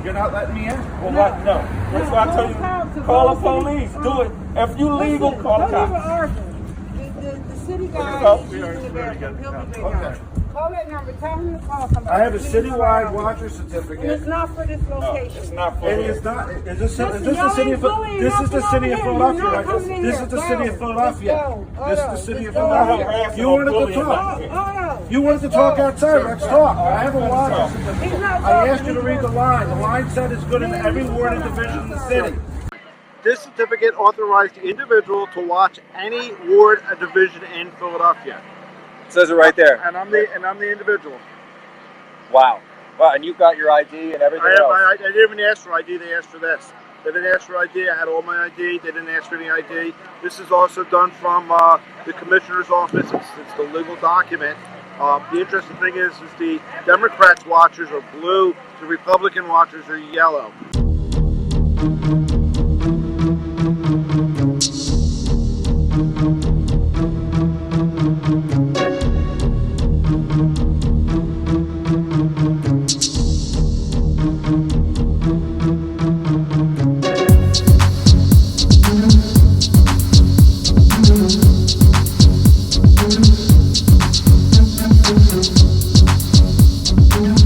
You're not letting me in? Well, what? No. That's why I tell you, call the police. Do it. If you legal, call the cops. The city guy is using the bathroom. He'll be back out. Call that number. Tell him to call somebody. I have a citywide watcher certificate. And it's not for this location. It's not for It is not. Is this the city of Philadelphia? This is the city of Philadelphia, right? This is the city of Philadelphia. This is the city of Philadelphia. You wanted to talk. You wanted to talk outside. Let's talk. I have a watcher certificate. I asked you to read the line. The line said it's good in every ward and division in the city. This certificate authorized the individual to watch any ward or division in Philadelphia. It says it right there. And I'm the individual. Wow. Wow, and you've got your ID and everything else. I didn't even ask for ID. They asked for this. They didn't ask for ID. I had all my ID. They didn't ask for any ID. This is also done from the commissioner's office. It's the legal document. The interesting thing is the Democrats' watchers are blue. The Republican watchers are yellow.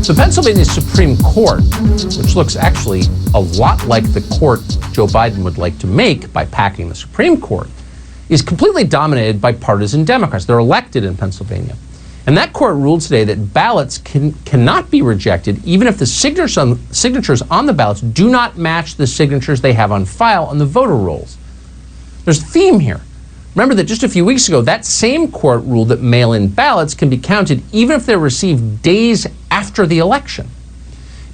The Pennsylvania Supreme Court, which looks actually a lot like the court Joe Biden would like to make by packing the Supreme Court, is completely dominated by partisan Democrats. They're elected in Pennsylvania. And that court ruled today that ballots cannot be rejected even if the signatures on the ballots do not match the signatures they have on file on the voter rolls. There's a theme here. Remember that just a few weeks ago, that same court ruled that mail-in ballots can be counted even if they're received days after the election.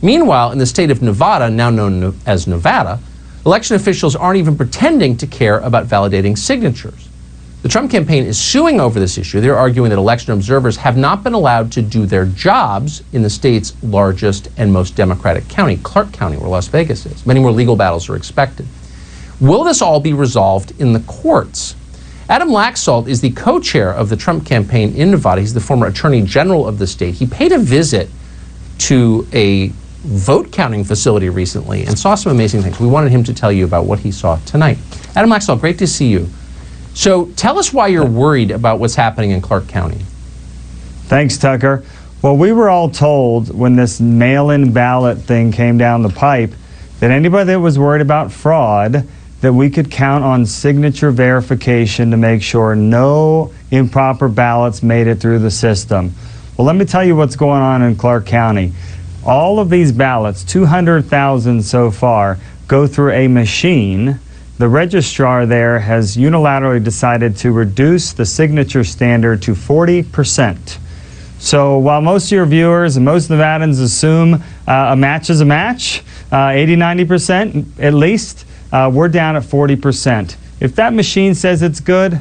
Meanwhile, in the state of Nevada, now known as Nevada, election officials aren't even pretending to care about validating signatures. The Trump campaign is suing over this issue. They're arguing that election observers have not been allowed to do their jobs in the state's largest and most Democratic county, Clark County, where Las Vegas is. Many more legal battles are expected. Will this all be resolved in the courts? Adam Laxalt is the co-chair of the Trump campaign in Nevada. He's the former attorney general of the state. He paid a visit to a vote counting facility recently and saw some amazing things. We wanted him to tell you about what he saw tonight. Adam Laxalt, great to see you. So tell us why you're worried about what's happening in Clark County. Thanks, Tucker. Well, we were all told when this mail-in ballot thing came down the pipe that anybody that was worried about fraud, that we could count on signature verification to make sure no improper ballots made it through the system. Well, let me tell you what's going on in Clark County. All of these ballots, 200,000 so far, go through a machine. The registrar there has unilaterally decided to reduce the signature standard to 40%. So while most of your viewers and most Nevadans assume a match is a match, 80-90% at least, we're down at 40%. If that machine says it's good,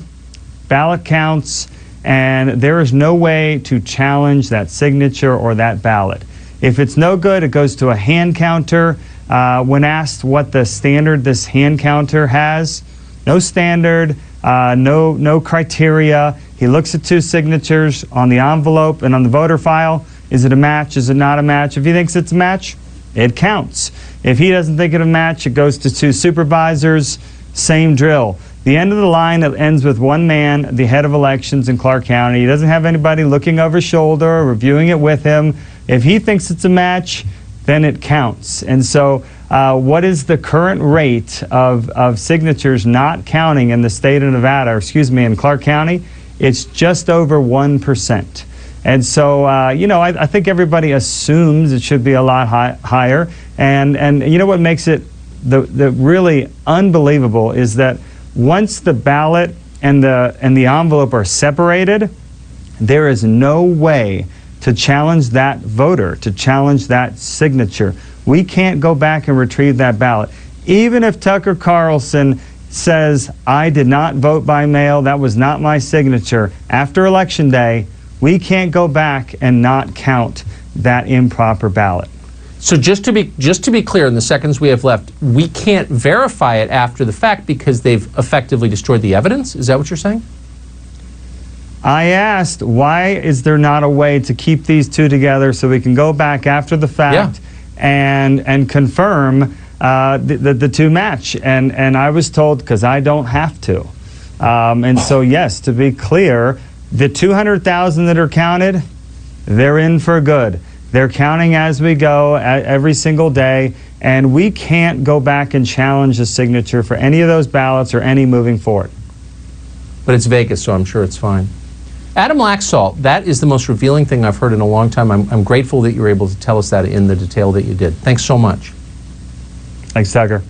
ballot counts, and there is no way to challenge that signature or that ballot. If it's no good, it goes to a hand counter. When asked what the standard this hand counter has, no standard, no criteria. He looks at two signatures on the envelope and on the voter file. Is it a match? Is it not a match? If he thinks it's a match, it counts. If he doesn't think it's a match, it goes to two supervisors, same drill. The end of the line, it ends with one man, the head of elections in Clark County. He doesn't have anybody looking over his shoulder or reviewing it with him. If he thinks it's a match, then it counts. And so what is the current rate of signatures not counting in the state of Nevada, or excuse me, in Clark County? It's just over 1%. And so, I think everybody assumes it should be a lot higher. And you know what makes it the really unbelievable is that once the ballot and the envelope are separated, there is no way to challenge that voter, to challenge that signature. We can't go back and retrieve that ballot. Even if Tucker Carlson says, I did not vote by mail, that was not my signature, after Election Day, we can't go back and not count that improper ballot. So just to be clear, in the seconds we have left, we can't verify it after the fact because they've effectively destroyed the evidence? Is that what you're saying? I asked, why is there not a way to keep these two together so we can go back after the fact and confirm the two match. And I was told, because I don't have to. And so, yes, to be clear, the 200,000 that are counted, they're in for good. They're counting as we go every single day, and we can't go back and challenge the signature for any of those ballots or any moving forward. But it's Vegas, so I'm sure it's fine. Adam Laxalt, that is the most revealing thing I've heard in a long time. I'm grateful that you were able to tell us that in the detail that you did. Thanks so much. Thanks, Tucker.